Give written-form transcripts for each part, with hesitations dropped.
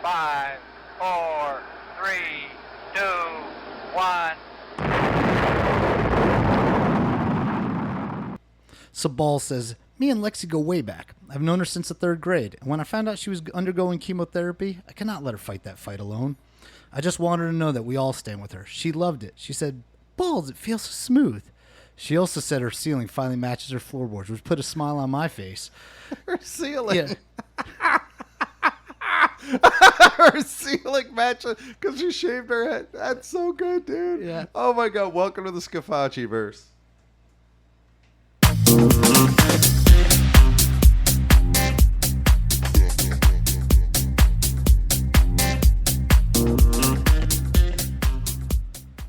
5, 4, 3, 2, 1. So Ball says, me and Lexi go way back. I've known her since the 3rd grade. And when I found out she was undergoing chemotherapy, I could not let her fight that fight alone. I just wanted her to know that we all stand with her. She loved it. She said, Balls, it feels so smooth. She also said her ceiling finally matches her floorboards, which put a smile on my face. Her ceiling. Yeah. Her ceiling matches because she shaved her head. That's so good, dude. Yeah. Oh my God. Welcome to the Scafachiverse.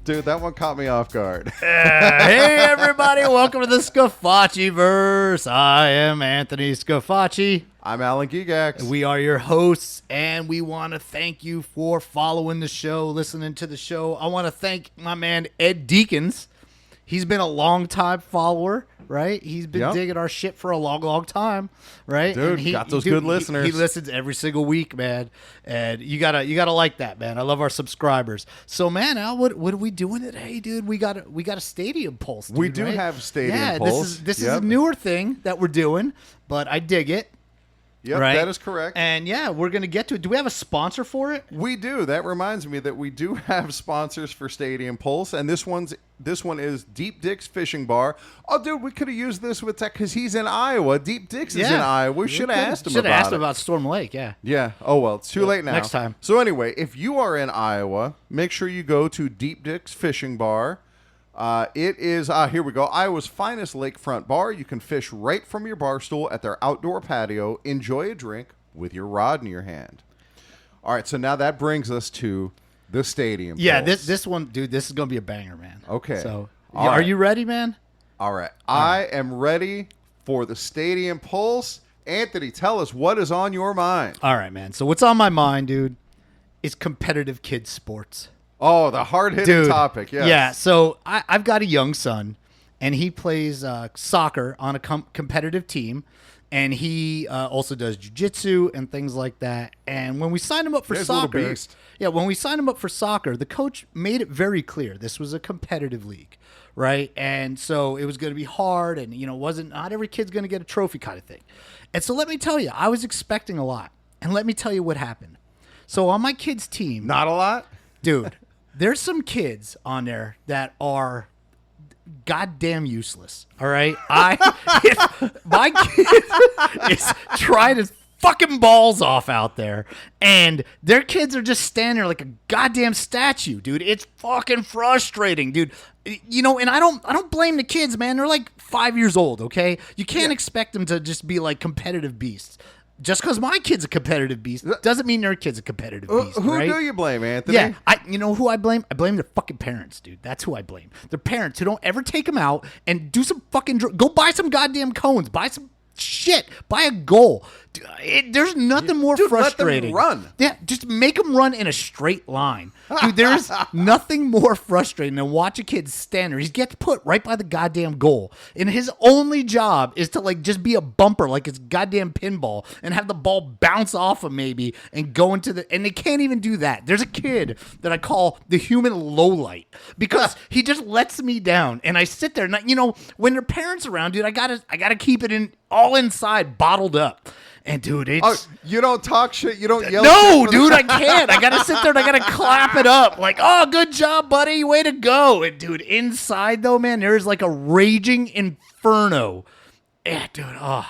Dude, that one caught me off guard. Hey, everybody. Welcome to the Scafachiverse. I am Anthony Scafachi. I'm Alan Gigax. We are your hosts, and we want to thank you for following the show, listening to the show. I want to thank my man, Ed Deacons. He's been a long-time follower, right? He's been digging our shit for a long, long time, right? Dude, got those good listeners. He listens every single week, man. And you gotta like that, man. I love our subscribers. So, man, Al, what are we doing today, dude? We got a Stadium Pulse, dude, We do right? have Stadium Pulse. This is a newer thing that we're doing, but I dig it. Yep, right? that is correct. And yeah, we're going to get to it. Do we have a sponsor for it? We do. That reminds me that we do have sponsors for Stadium Pulse, and this one is Deep Dick's Fishing Bar. Oh, dude, we could have used this with Tech because he's in Iowa. Deep Dick's is in Iowa. We should have asked him about it. Should have asked him about Storm Lake, yeah. Yeah. Oh, well, it's too late now. Next time. So anyway, if you are in Iowa, make sure you go to Deep Dick's Fishing Bar. It is, here we go, Iowa's finest lakefront bar. You can fish right from your bar stool at their outdoor patio. Enjoy a drink with your rod in your hand. All right, so now that brings us to the Stadium Yeah, Pulse. this one, dude, this is going to be a banger, man. Okay. So, All are right. you ready, man? All right. I am ready for the Stadium Pulse. Anthony, tell us what is on your mind. All right, man. So what's on my mind, dude, is competitive kids sports. Oh, the hard-hitting topic, yes. Yeah, so I've got a young son, and he plays soccer on a competitive team, and he also does jiu-jitsu and things like that. And when we signed him up for There's a little soccer, beast. when we signed him up for soccer, the coach made it very clear this was a competitive league, right? And so it was going to be hard, and not every kid's going to get a trophy kind of thing. And so let me tell you, I was expecting a lot, and let me tell you what happened. So on my kid's team, Not a lot? dude, there's some kids on there that are goddamn useless. All right, if my kid is trying his fucking balls off out there, and their kids are just standing there like a goddamn statue, dude. It's fucking frustrating, dude. And I don't blame the kids, man. They're like 5 years old. Okay, you can't expect them to just be like competitive beasts. Just because my kid's a competitive beast doesn't mean their kid's a competitive beast. Who right? do you blame, Anthony? Yeah, you know who I blame? I blame their fucking parents, dude. That's who I blame. Their parents who don't ever take them out and do some fucking go buy some goddamn cones, buy some shit, buy a goal. There's nothing more frustrating. Let them run. Yeah, just make them run in a straight line, dude. There's nothing more frustrating than watch a kid stand there. He gets put right by the goddamn goal, and his only job is to just be a bumper, like it's goddamn pinball, and have the ball bounce off of maybe and go into the. And they can't even do that. There's a kid that I call the human lowlight because he just lets me down, and I sit there, and when their parents around, dude, I gotta keep it all inside, bottled up. And dude, it's you don't talk shit. You don't yell. no, dude, I can't. I gotta sit there and I gotta clap it up, like, oh, good job, buddy, way to go. And dude, inside though, man, there's like a raging inferno. Yeah, dude. Oh,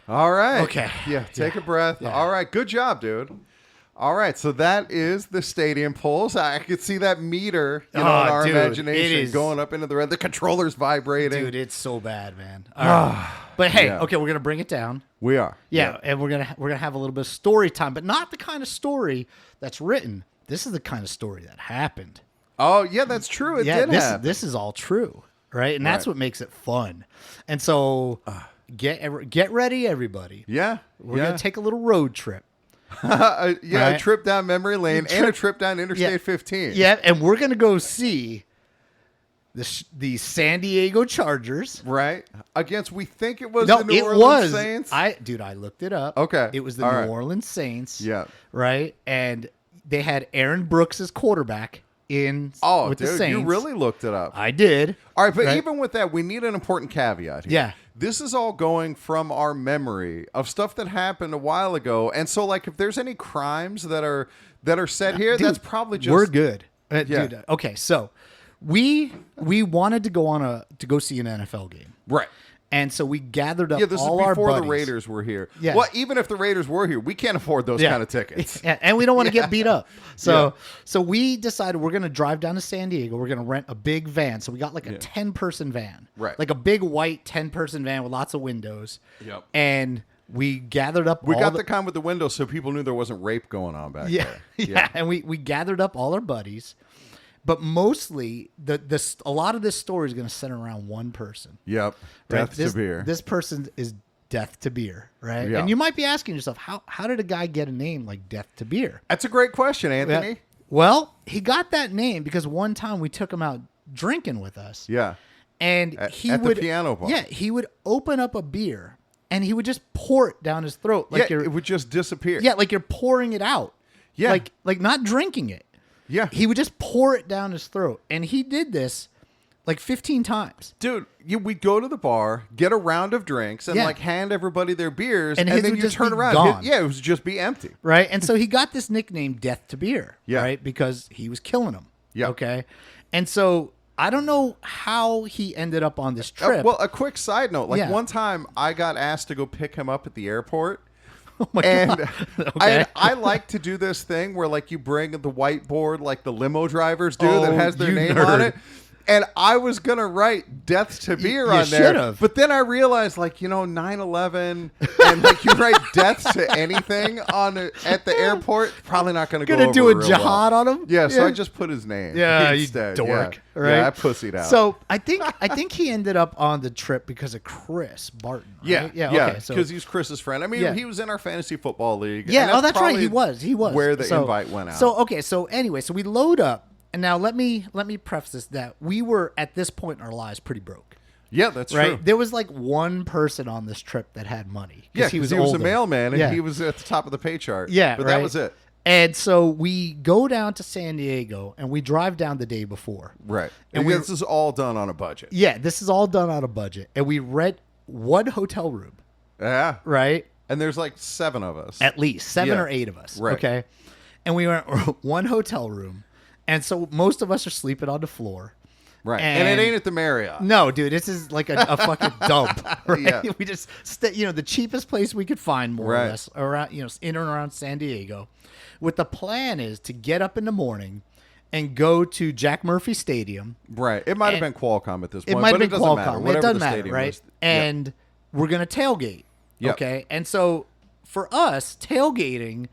All right. Okay. Yeah. Take a breath. Yeah. All right. Good job, dude. All right. So that is the Stadium Pulse. I could see that meter, in our dude, imagination it is. going up into the red. The controller's vibrating. dude, it's so bad, man. All right. But hey, okay, we're gonna bring it down. We are. Yeah, and we're gonna have a little bit of story time, but not the kind of story that's written. This is the kind of story that happened. Oh, yeah, that's true. It did happen. This is all true, right? And that's what makes it fun. And so get ready, everybody. Yeah. We're gonna take a little road trip. A Right. trip down memory lane and a trip down Interstate 15. Yeah, and we're gonna go see the San Diego Chargers. Right. Against, we think it was No, the New it Orleans was. Saints. I looked it up. Okay. It was the All New right. Orleans Saints. Yeah. Right. And they had Aaron Brooks as quarterback with the dude, Saints. you really looked it up. I did. All right, but Right. even with that, we need an important caveat here. Yeah. This is all going from our memory of stuff that happened a while ago. And so, like, if there's any crimes that are said here, Dude, that's probably just... we're good. Yeah. Dude, okay, so we wanted to go see an NFL game. Right. And so we gathered up Yeah, this all is our before the buddies. Raiders were here. Yeah. Well, even if the Raiders were here, we can't afford those kind of tickets. Yeah, and we don't want to get beat up. So we decided we're going to drive down to San Diego. We're going to rent a big van. So we got like a 10-person van. Right. Like a big white 10-person van with lots of windows. Yep. And we gathered up We all got the kind with the windows so people knew there wasn't rape going on back yeah, there. yeah. And we gathered up all our buddies. But mostly, a lot of this story is going to center around one person. Yep. Right? Death to beer. This person is Death to Beer, right? Yeah. And you might be asking yourself, how did a guy get a name like Death to Beer? That's a great question, Anthony. Yeah. Well, he got that name because one time we took him out drinking with us. Yeah. And At he the would piano bar. Yeah, he would open up a beer and he would just pour it down his throat like It would just disappear. yeah, like you're pouring it out. Yeah. Like not drinking it. Yeah. He would just pour it down his throat. And he did this like 15 times. Dude, we'd go to the bar, get a round of drinks, and Yeah. like hand everybody their beers, And and his then would you just turn be around. gone. Yeah, it would just be empty. Right? And so he got this nickname Death to Beer. Yeah. Right? Because he was killing them. Yeah. Okay. And so I don't know how he ended up on this trip. Well, a quick side note. Like Yeah. one time I got asked to go pick him up at the airport. oh my And God. Okay. I like to do this thing where like you bring the whiteboard like the limo drivers do that Oh, has their you name nerd. on it. And I was going to write Death to Beer you on there. should've. But then I realized, like, 9/11 and like you write death to anything at the airport, probably not going to go Gonna over do a real jihad well. on him? Yeah, so Yeah. I just put his name Yeah, you instead. dork, Yeah. right? Yeah, I pussied out. So I think he ended up on the trip because of Chris Barton. Right? Yeah, Okay. So because he's Chris's friend. I mean, Yeah. he was in our fantasy football league. yeah. and Oh, that's right. probably He was where the So- invite went out. So okay. So anyway, so we load up, and now let me preface this that we were at this point in our lives pretty broke. yeah, that's Right. true. There was like one person on this trip that had money. Yeah, he was a older. mailman and Yeah. he was at the top of the pay chart. Yeah, but right? that was it. And so we go down to San Diego and we drive down the day before. Right. And And we- this is all done on a budget. Yeah, this is all done out of budget. And we rent one hotel room, Yeah. right? And there's like 7 of us. At least 7 Yeah. or 8 of us. Right. Okay. And we went one hotel room. And so most of us are sleeping on the floor. Right. And And- it ain't at the Marriott. No, dude, this is like a fucking dump. Right? Yeah. We just the cheapest place we could find, more Right. or less, around in and around San Diego. What the plan is to get up in the morning and go to Jack Murphy Stadium. Right. It might have been And- Qualcomm at this It point. might but have been it doesn't matter. Qualcomm. It Whatever doesn't the matter, stadium right? is. And we're gonna tailgate. Yep. Okay. And so for us, tailgating,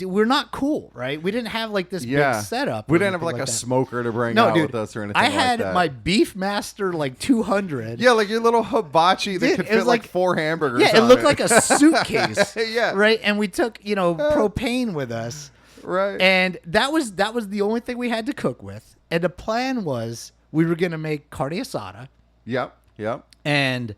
we're not cool, right? We didn't have like this Yeah. big setup. We or didn't have anything like a that. smoker to bring No, out dude. with us or anything I like had that. my Beefmaster like 200. Yeah, like your little hibachi that Dude, could it was fit like like- 4 hamburgers. Yeah, it on looked like a suitcase. Yeah. Right. And we took, propane with us. Right. And that was the only thing we had to cook with. And the plan was we were gonna make carne asada Yep. Yep. and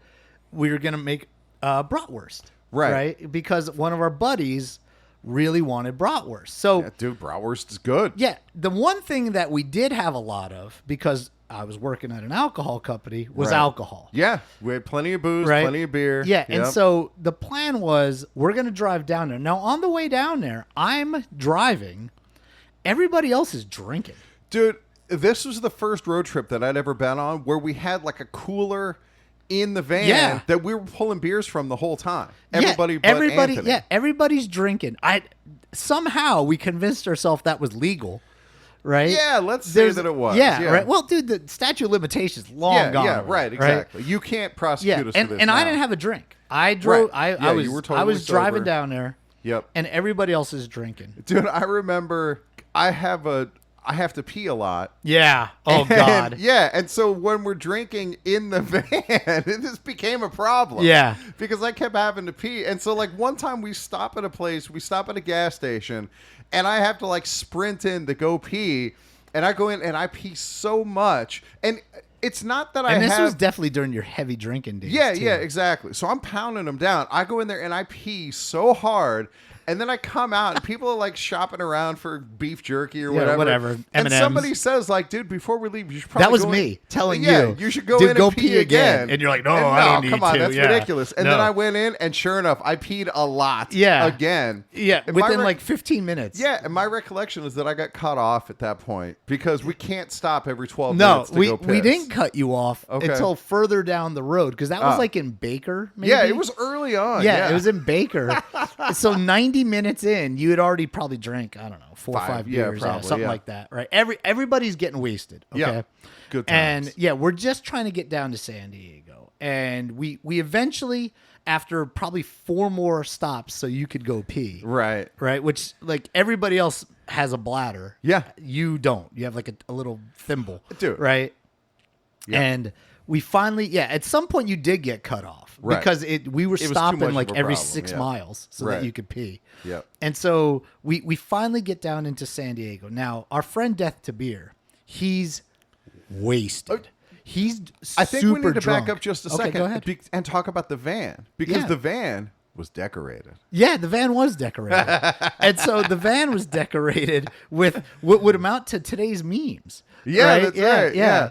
we were gonna make bratwurst. Right. Right? Because one of our buddies really wanted bratwurst. So Yeah, dude, bratwurst is good. yeah, the one thing that we did have a lot of, because I was working at an alcohol company, was Right. alcohol. Yeah, we had plenty of booze, Right? plenty of beer. Yeah, and Yep. so the plan was we're going to drive down there. Now, on the way down there, I'm driving. Everybody else is drinking. Dude, this was the first road trip that I'd ever been on where we had like a cooler in the van Yeah. that we were pulling beers from the whole time. Everybody but everybody, Anthony. yeah, everybody's drinking. Somehow we convinced ourselves that was legal, right? Yeah, let's say that it was. Yeah, right. Well, dude, the statute of limitations long yeah, gone. yeah, already, right, exactly. You can't prosecute Yeah, us for this and I now. didn't have a drink. I drove. Right. I Yeah, was. you were I totally was driving sober. down there, Yep. and everybody else is drinking. Dude, I remember I have to pee a lot. Yeah. Oh And- God. Yeah, and so when we're drinking in the van, this became a problem. Yeah. Because I kept having to pee. And so like one time we stop at a gas station, and I have to like sprint in to go pee. And I go in and I pee so much. And it's not that And this have... was definitely during your heavy drinking days. Yeah, too. yeah, exactly. So I'm pounding them down. I go in there and I pee so hard. And then I come out and people are like shopping around for beef jerky or whatever. And M&Ms. somebody says like, dude, before we leave, you should probably That was go me in. telling yeah, you. you should go Dude, in go and pee again. And you're like, no, And I don't need come on, to. that's Yeah. ridiculous. And then I went in and sure enough, I peed a lot again. Yeah, And within my like 15 minutes. Yeah, and my recollection is that I got cut off at that point because we can't stop every 12 minutes to go piss. we didn't cut you off Okay. until further down the road because that was like in Baker, maybe? Yeah, it was early on. Yeah, it was in Baker. So 90 minutes in, you had already probably drank, I don't know, 4 or 5 beers, probably, something like that, right? Everybody's getting wasted, okay? Yeah, good times. And yeah, we're just trying to get down to San Diego. And we eventually, after probably 4 more stops so you could go pee. Right. Right? Which, like, everybody else has a bladder. Yeah. You don't. You have, like, a little thimble. Dude. Right? Yeah. And we finally, at some point you did get cut off. Right. Because we were too stopping, much like, of a every problem, 6 yeah. miles so Right. that you could pee. Yeah. And so we finally get down into San Diego. Now, our friend Death to Beer, he's wasted. He's I think super we need to drunk. back up just a Okay, second go ahead. and talk about the van because Yeah. the van was decorated. Yeah, the van was decorated. And so the van was decorated with what would amount to today's memes. Yeah, that's right, yeah.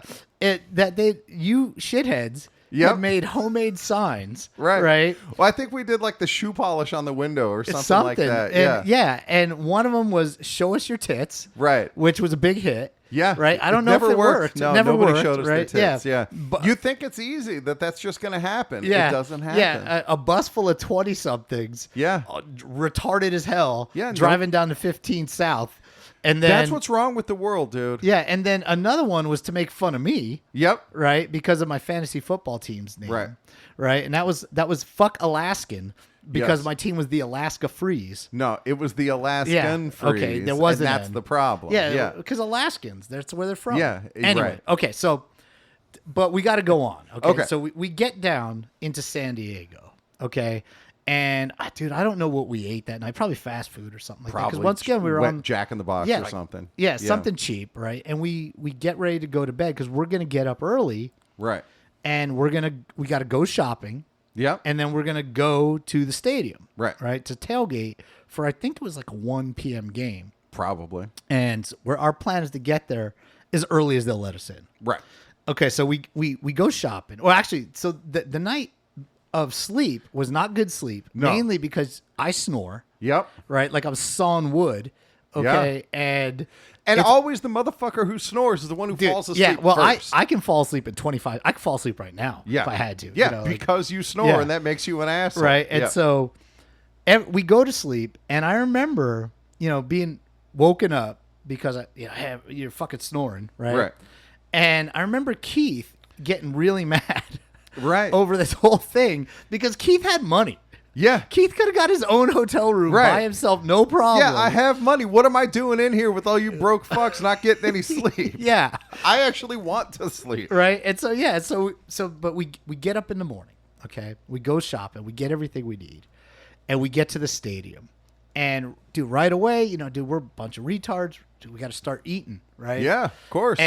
You shitheads Yep. had made homemade signs. Right. Right. Well, I think we did like the shoe polish on the window or something like that. And, Yeah. and one of them was show us your tits. Right. Which was a big hit. Yeah. Right. I don't know if it worked. No, It never nobody worked, showed us right? their tits. Yeah. But, You think it's easy that's just going to happen. yeah. It doesn't happen. Yeah. A bus full of 20-somethings. Yeah. Retarded as hell. Yeah, no. Driving down to 15 South. And then That's what's wrong with the world, dude. yeah, and then another one was to make fun of me, Yep. right? Because of my fantasy football team's name. Right. Right. And that was fuck Alaskan because Yes. my team was the Alaska Freeze. No, it was the Alaskan Yeah. freeze. Okay, there wasn't and that's any. the problem. Yeah, Yeah. because Alaskans, that's where they're from. Yeah, Anyway, right. okay, so but we got to go on. Okay. Okay. So we get down into San Diego. Okay. And dude, I don't know what we ate that night. Probably fast food or something like that. Probably Because once again, we were wet on Jack in the Box yeah, or like- something. Yeah, something cheap, right? And we get ready to go to bed because we're gonna get up early Right. and we got to go shopping, Yep. and then we're gonna go to the stadium, Right. Right to tailgate for I think it was like a 1 p.m. game, Probably. and our plan is to get there as early as they'll let us in. Right. Okay, so we go shopping. Well, actually, so the night of sleep was not good sleep, No. mainly because I snore, Yep. right? Like I was sawing wood. Okay, and it's- always the motherfucker who snores is the one who dude, falls asleep yeah, well, first. I can fall asleep at 25. I can fall asleep right now yeah. if I had to. Yeah, you know, like- because you snore Yeah. and that makes you an asshole. right. And Yeah. so we go to sleep, and I remember, being woken up because you're fucking snoring, right? Right. And I remember Keith getting really mad Right. over this whole thing because Keith had money. Yeah. Keith could have got his own hotel room Right. by himself, no problem. Yeah, I have money. What am I doing in here with all you broke fucks not getting any sleep? Yeah. I actually want to sleep. Right. And so but we get up in the morning, okay? We go shopping, we get everything we need, and we get to the stadium. And dude, right away, we're a bunch of retards. Dude, we got to start eating, right? Yeah, of course.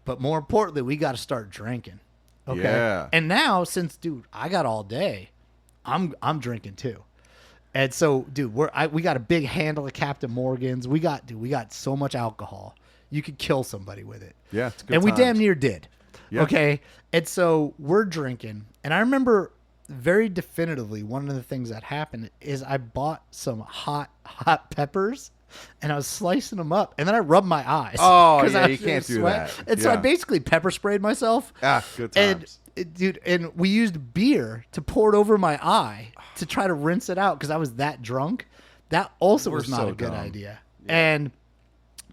But more importantly, we got to start drinking. Okay. Yeah. And now, since dude, I got all day, I'm drinking too. And so, dude, we got a big handle of Captain Morgan's. We got so much alcohol. You could kill somebody with it. Yeah, it's good And we times. damn near did. Yeah. Okay. And so we're drinking. And I remember very definitively one of the things that happened is I bought some hot peppers and I was slicing them up and then I rubbed my eyes. Oh, 'Cause yeah, I you was can't do sweat. that. And so I Yeah. basically pepper sprayed myself. Ah, good And times. dude, and we used beer to pour it over my eye to try to rinse it out because I was that drunk. That also We're was not so a good dumb. idea.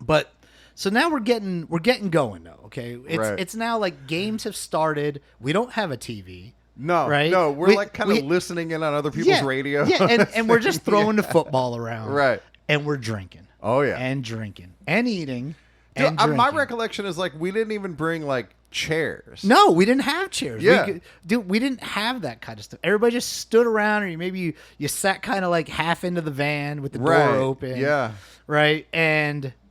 But so now we're getting going though. Okay, Right. it's now like games have started. We don't have a TV. No, right? no, we're We- like kind we- of listening in on other people's radio. Yeah, and we're just throwing the football around. Right. And we're drinking. Oh, yeah. And drinking. And eating. Dude, and my drinking. recollection is like we didn't even bring like chairs. No, we didn't have chairs. Yeah. We didn't have that kind of stuff. Everybody just stood around, or maybe you sat kind of like half into the van with the Right. door open. Yeah. Right.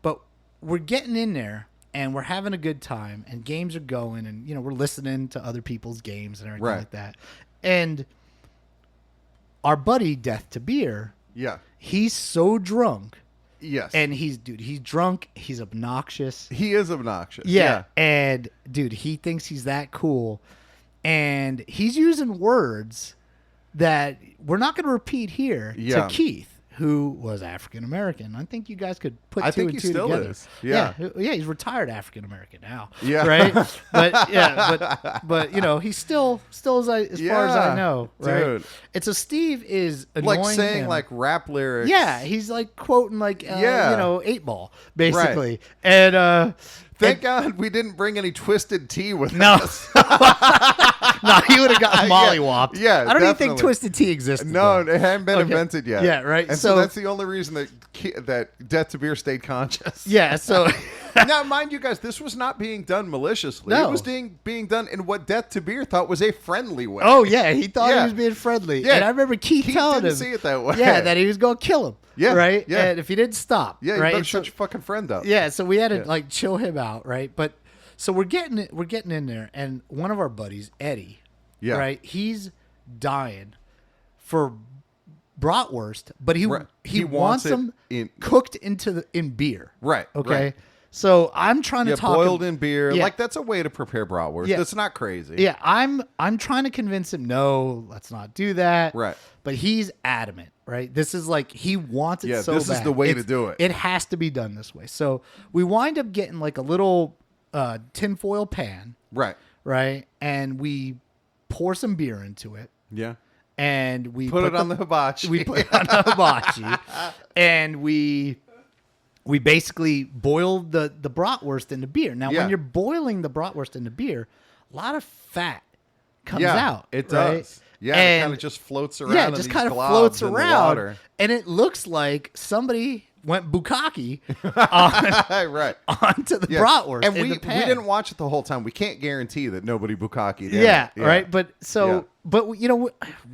But we're getting in there, and we're having a good time, and games are going, and we're listening to other people's games and everything Right. like that. And our buddy Death to Beer, Yeah. he's so drunk, Yes. and he's drunk, he's obnoxious. He is obnoxious. Yeah. And dude, he thinks he's that cool, and he's using words that we're not going to repeat here Yeah. to Keith, who was African American. I think you guys could put I two think and he two still together. is. Yeah. Yeah, he's retired African American now. Yeah. Right? but he's still as far as I know, right? Dude. And so Steve is annoying Like saying him. like rap lyrics. Yeah, he's like quoting like 8 Ball basically. Right. And Thank God we didn't bring any Twisted Tea with no. us. No, he would have gotten mollywopped. Yeah, I don't even think definitely. Twisted Tea existed. No, then. it hadn't been Okay. invented yet. Yeah, right. And so that's the only reason that Death to Beer stayed conscious. Yeah, so Now, mind you guys, this was not being done maliciously. No. It was being done in what Death to Beer thought was a friendly way. oh yeah, he thought Yeah. he was being friendly. Yeah. And I remember Keith telling didn't him, see it that way. yeah, that he was going to kill him. Yeah, right. yeah. And if he didn't stop, Yeah, you right. better And shut your fucking friend up. yeah, so we had to Yeah. like chill him out, right? But so we're getting in there, and one of our buddies, Eddie, Yeah. right, he's dying for bratwurst, but he Right. he He wants wants it them in- cooked in beer. Right, Okay. right. So I'm trying to Yeah, talk boiled him, in beer. Yeah. Like, that's a way to prepare bratwurst. Yeah. That's not crazy. Yeah, I'm trying to convince him, no, let's not do that. Right. But he's adamant, right? This is like he wants it Yeah, so this is bad. the way to do it. It has to be done this way. So we wind up getting like a little tinfoil pan, Right. right? And we pour some beer into it, Yeah. and we Put it on the hibachi. We put it on the hibachi, and we basically boiled the bratwurst in the beer. Now, Yeah. when you're boiling the bratwurst in the beer, a lot of fat comes Yeah, out. it right? does. Yeah, it And- kind of just floats around. yeah, in just these kind of globs floats in the around, water. and it looks like somebody went bukkake Right. onto the Yeah. bratwurst And in we the pan. didn't watch it the whole time. We can't guarantee that nobody bukkake'd in Yeah, it. right. But so, Yeah. but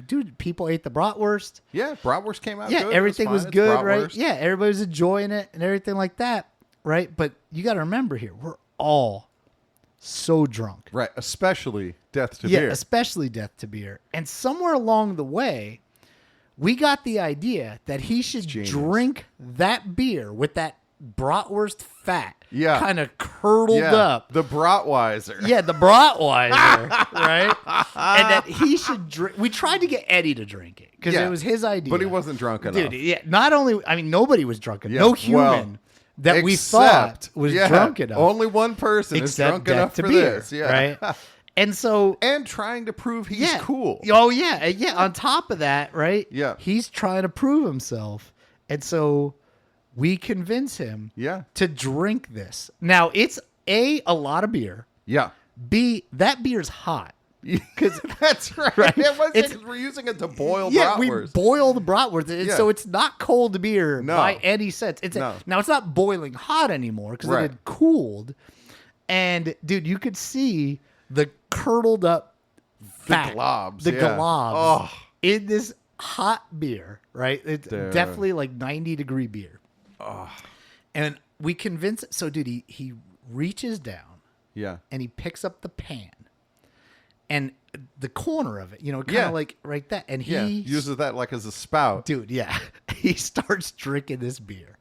dude, people ate the bratwurst. Yeah, bratwurst came out Yeah, good. everything was fine. It's good, right? bratwurst. Yeah, everybody was enjoying it and everything like that, right? But you got to remember here, we're all so drunk. Right, especially Death to Yeah, Beer. especially Death to Beer. And somewhere along the way, we got the idea that he should genius. drink that beer with that bratwurst fat Yeah. kind of curdled Yeah, up. the Bratweiser. Yeah, the Bratweiser, right? And that he should drink. We tried to get Eddie to drink it because Yeah, it was his idea. but he wasn't drunk enough. Dude, yeah, not only, I mean, nobody was drunk enough. Yeah, No well, human that we thought was yeah, drunk enough. Only one person is except drunk Death enough to for Beer, this. Yeah. right? And so, And trying to prove he's yeah. cool. Oh, yeah. Yeah. On top of that, right? Yeah. He's trying to prove himself. And so we convince him Yeah. to drink this. Now, it's A, a lot of beer. Yeah. B, that beer's hot. Because that's right. Right. It was It's- we're using it to boil Yeah, we bratwurst. boil the bratwurst, and Yeah. so it's not cold beer No. by any sense. It's No. now it's not boiling hot anymore because Right. it had cooled. And dude, you could see the curdled up fat, globs, the yeah. globs Oh. in this hot beer. Right, it's Dude. definitely like 90-degree beer. And we convince. So, dude, he reaches down Yeah. and he picks up the pan and the corner of it, kind of Yeah. like right there, and he Yeah. Uses that like as a spout. dude, yeah, he starts drinking this beer,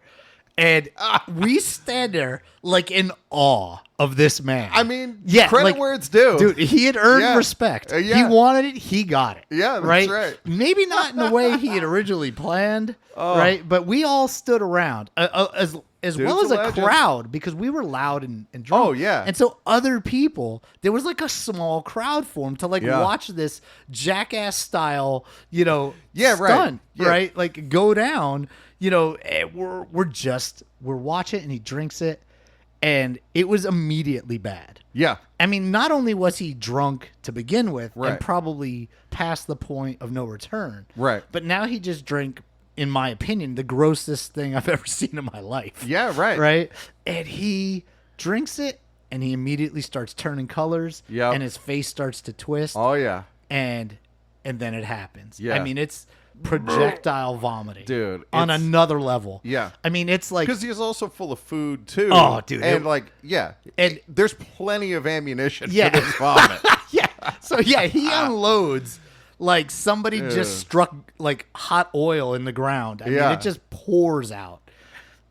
and we stand there like in awe of this man. I mean, yeah, credit like, where it's due. dude. He had earned Yeah. respect. Yeah. He wanted it. He got it. Yeah, that's right. Maybe not in the way he had originally planned, Oh. right? But we all stood around as well Dude's as a a legend. crowd because we were loud and drunk. Oh, yeah. And so other people, there was like a small crowd formed to like Yeah. watch this jackass style, Yeah, right. stunt, Yeah. right? Like go down, and we're watching it and he drinks it and it was immediately bad. Yeah. I mean, not only was he drunk to begin with Right. and probably past the point of no return, Right. but now he just drank, in my opinion, the grossest thing I've ever seen in my life. Yeah, right. Right? And he drinks it and he immediately starts turning colors Yep. and his face starts to twist Oh, yeah. and then it happens. Yeah. I mean, it's projectile vomiting, Dude, on it's- another level. Yeah. I mean, it's like, Because he's also full of food too. Oh, dude, and and- and there's plenty of ammunition Yeah. for this vomit. yeah. So yeah, he unloads like somebody just struck like hot oil in the ground. I mean, Yeah. it just pours out,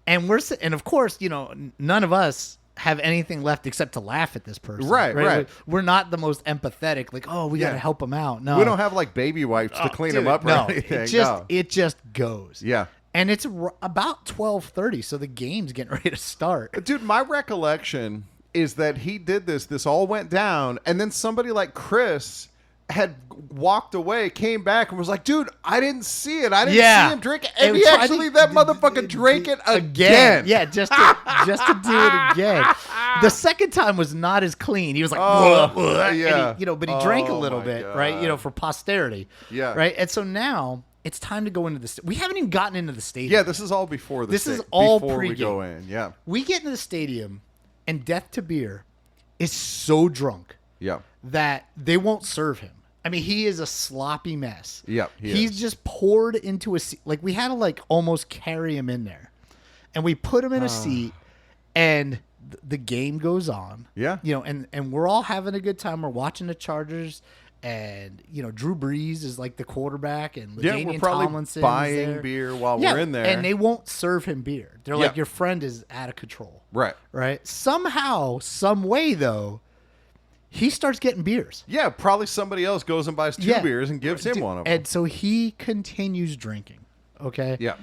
and and of course, none of us have anything left except to laugh at this person. Right. We're not the most empathetic. Like, oh, we got to Yeah. help him out. No, We don't have like baby wipes to clean him Dude, up or no, anything. It just goes. Yeah. And it's about 12:30, so the game's getting ready to start. Dude, my recollection is that he did this all went down, and then somebody like Chris had walked away, came back, and was like, dude, I didn't see it. I didn't see him drink it. And And he tried actually, to- that motherfucker drank it again. Yeah, just to do it again. The second time was not as clean. He was like, Oh, and yeah. but he drank a Oh, little my bit, God. right? For posterity. Yeah. Right? And so now it's time to go into the we haven't even gotten into the stadium. Yeah, this is all before This is all before we pregame. go in. Yeah. We get into the stadium, and Death to Beer is so drunk Yeah. that they won't serve him. I mean, he is a sloppy mess. Yep, he He's is. just poured into a seat. Like, we had to almost carry him in there, and we put him in a seat, and the game goes on. Yeah. And we're all having a good time. We're watching the Chargers, and Drew Brees is like the quarterback, and Yeah, LaDainian we're probably Tomlinson is buying there. beer while Yeah, we're in there. and they won't serve him beer. They're Yeah. like, your friend is out of control. Right. Right. Somehow, some way though, he starts getting beers. Yeah, probably somebody else goes and buys two beers and gives him one of them. And so he continues drinking. Okay. Yeah.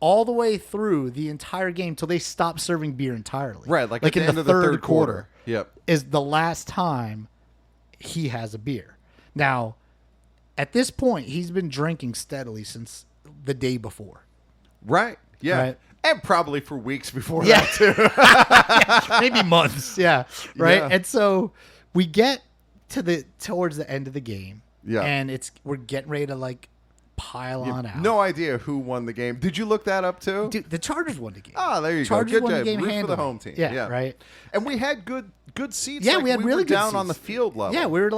All the way through the entire game till they stop serving beer entirely. Right, like at the in end of the third quarter. Yep. Is the last time he has a beer. Now, at this point, he's been drinking steadily since the day before. Right. Yeah. Right. And probably for weeks before Yeah. that too. Maybe months. Yeah. Right. Yeah. And so we get towards the end of the game. Yeah. And we're getting ready to pile on out. No idea who won the game. Did you look that up too? Dude, the Chargers won the game. Oh, there you Chargers go. Good won job. the game Root for the handily. home team. Yeah, right. And we had good seats. Yeah, Like, we had really were good down on the seats. field level. Yeah, we were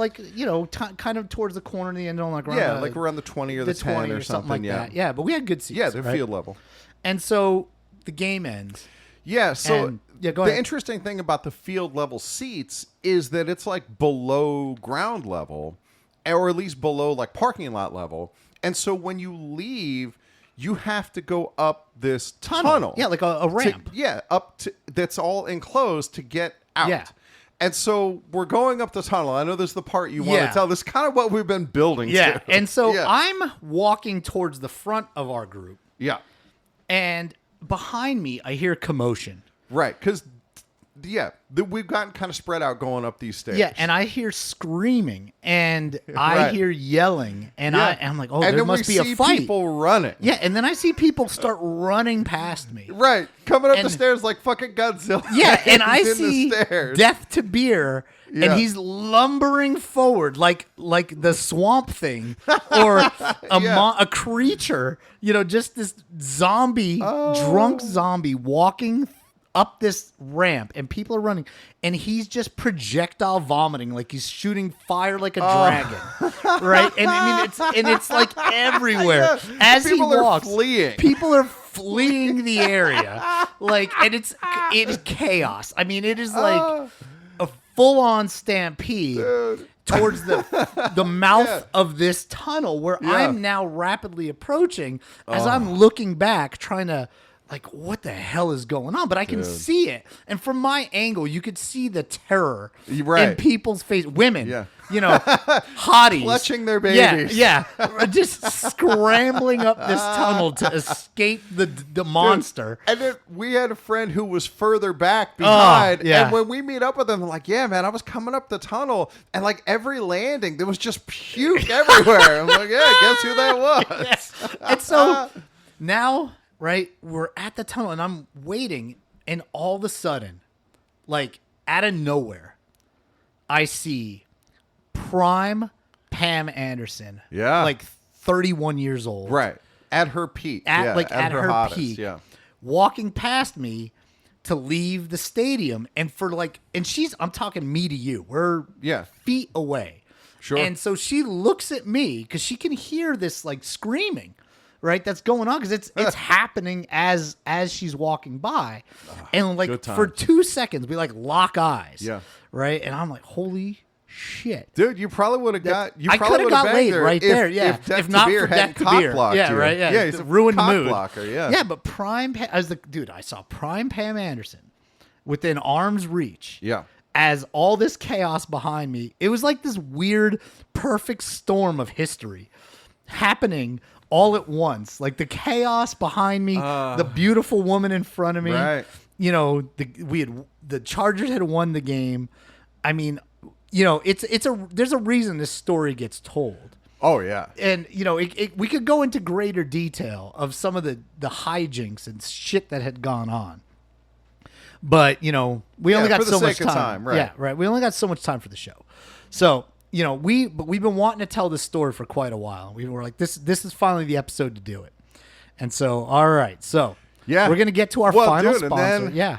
kind of towards the corner of the end zone, around Yeah, like around the 20 or the 10 20 or something like yeah. that. Yeah, but we had good seats. Yeah, they're right? field level. And so the game ends. Yeah, so And- yeah, go the ahead. interesting thing about the field level seats is that it's like below ground level, or at least below like parking lot level. And so when you leave, you have to go up this tunnel. Yeah, like a ramp. Up to that's all enclosed to get out. Yeah. And so we're going up the tunnel. I know this is the part you want Yeah. to tell. This is kind of what we've been building Yeah. to. And so Yeah. I'm walking towards the front of our group, Yeah. and behind me I hear commotion. Right. Because, we've gotten kind of spread out going up these stairs. Yeah, and I hear screaming, and I Right. hear yelling, and Yeah. I'm like, oh, and there then must we be a see fight. people running. Yeah, and then I see people start running past me. Right. Coming up the And- stairs like fucking Godzilla. Yeah, and I in the see stairs. Death to Beer, Yeah. and he's lumbering forward like the Swamp Thing or Yeah. a creature. Just this zombie, drunk zombie walking up this ramp, and people are running, and he's just projectile vomiting like he's shooting fire like a dragon, right? And I mean, it's like everywhere Yeah. as People he are walks. fleeing. People are fleeing the area, and it is chaos. I mean, it is like a full-on stampede towards the mouth Yeah. of this tunnel where Yeah. I'm now rapidly approaching as I'm looking back, trying to what the hell is going on? But I can see it, and from my angle, you could see the terror Right. in people's face. Women, Yeah. hotties, Clutching their babies. Yeah, just scrambling up this tunnel to escape the monster. And then we had a friend who was further back behind. yeah. And when we meet up with them, they're like, yeah, man, I was coming up the tunnel. And like every landing, there was just puke everywhere. I'm like, yeah, guess who that was? And so now, right, we're at the tunnel, and I'm waiting, and all of a sudden, out of nowhere, I see prime Pam Anderson. Yeah. 31 years old. Right. At her peak. At her hottest, peak. Yeah. Walking past me to leave the stadium, and I'm talking me to you. We're Yeah. feet away. Sure. And so she looks at me because she can hear this like screaming, right? That's going on because it's happening as she's walking by, and like good for times. 2 seconds we like lock eyes, Yeah. right? And I'm like, holy shit. Dude, you probably would have got. You I probably could have would got have laid right there, yeah. If Death If not Kabir for hadn't Death cock Kabir, blocked yeah, you. right, yeah. Yeah, he's a Ruined the cock mood. blocker. Yeah, Yeah, but I saw Prime Pam Anderson within arm's reach. Yeah. As all this chaos behind me, it was like this weird, perfect storm of history happening all at once. Like the chaos behind me, the beautiful woman in front of me. Right. You know, the Chargers had won the game. I mean, you know, there's a reason this story gets told. Oh yeah. And you know, we could go into greater detail of some of the hijinks and shit that had gone on. But you know, we only got for the so much sake of time. time, right. Yeah, right. We only got so much time for the show. So you know, we've been wanting to tell this story for quite a while. We were like, this is finally the episode to do it. And so, all right, so Yeah. we're gonna get to our Well, final dude, and sponsor. then- Yeah.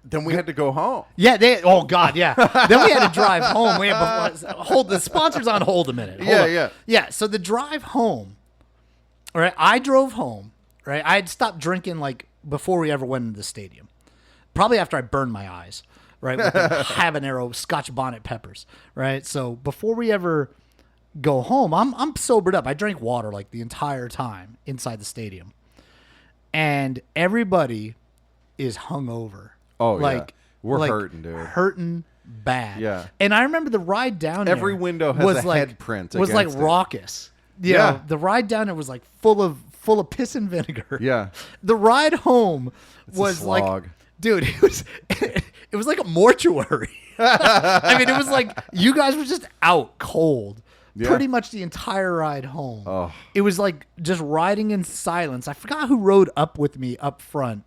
Then we had to go home. Yeah, oh God, yeah. Then we had to drive home. We had hold the sponsors on hold a minute. Hold on. Yeah. Yeah, so the drive home, all right, I drove home, right? I had stopped drinking like before we ever went into the stadium. Probably after I burned my eyes, right? With the habanero Scotch bonnet peppers, right? So before we ever go home, I'm sobered up. I drank water like the entire time inside the stadium. And everybody is hungover. Oh, like, yeah. We're like, hurting, dude. Hurting bad. Yeah. And I remember the ride down Every there window has was a like, head print was like against it. raucous. Yeah. The ride down there was like full of piss and vinegar. Yeah. The ride home a was like, slog. dude, it was like a mortuary. I mean, it was like you guys were just out cold. Yeah. Pretty much the entire ride home. Oh. It was like just riding in silence. I forgot who rode up with me up front.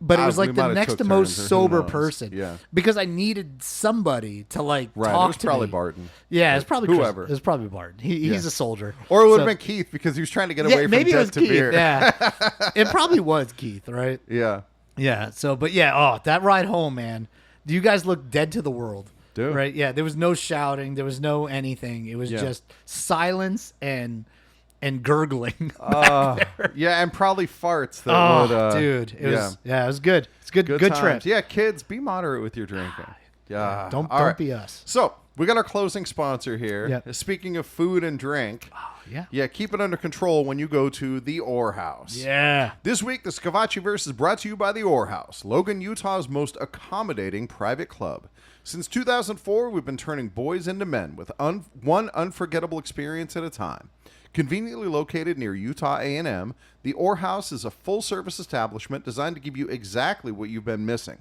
But it was we like the might have next took to most turns, or who sober knows. person. Yeah. Because I needed somebody to like Right. talk It was to probably me. Barton. Yeah, it's probably Chris. Whoever. It was probably Barton. He's a soldier. Or it would have So- been Keith because he was trying to get yeah, away from maybe it was Death to Keith. beer. Yeah, it probably was Keith, right? Yeah. Yeah. So, but yeah, that ride home, man. You guys look dead to the world, Dude. right? Yeah, there was no shouting, there was no anything. It was Yeah. just silence and gurgling. Yeah, and probably farts that would. Dude, it yeah. was it was good. It's good Good trip. times. Yeah, kids, be moderate with your drinking. Yeah. Don't All right. be us. So we got our closing sponsor here. Yep. Speaking of food and drink, Yeah. yeah, keep it under control when you go to the Orr House. Yeah. This week, the Scafachiverse is brought to you by the Orr House, Logan, Utah's most accommodating private club. Since 2004, we've been turning boys into men with one unforgettable experience at a time. Conveniently located near Utah A&M, the Orr House is a full-service establishment designed to give you exactly what you've been missing.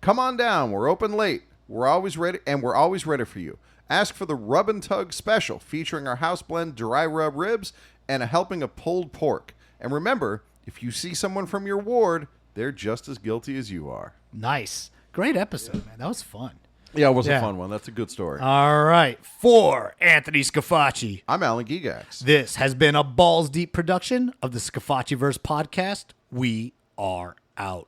Come on down. We're open late. We're always ready, and we're always ready for you. Ask for the Rub and Tug Special, featuring our house blend dry rub ribs and a helping of pulled pork. And remember, if you see someone from your ward, they're just as guilty as you are. Nice. Great episode, man. That was fun. Yeah, it was Yeah. a fun one. That's a good story. All right. For Anthony Scafachi, I'm Alan Gigax. this has been a Balls Deep production of the Scafachiverse podcast. We are out.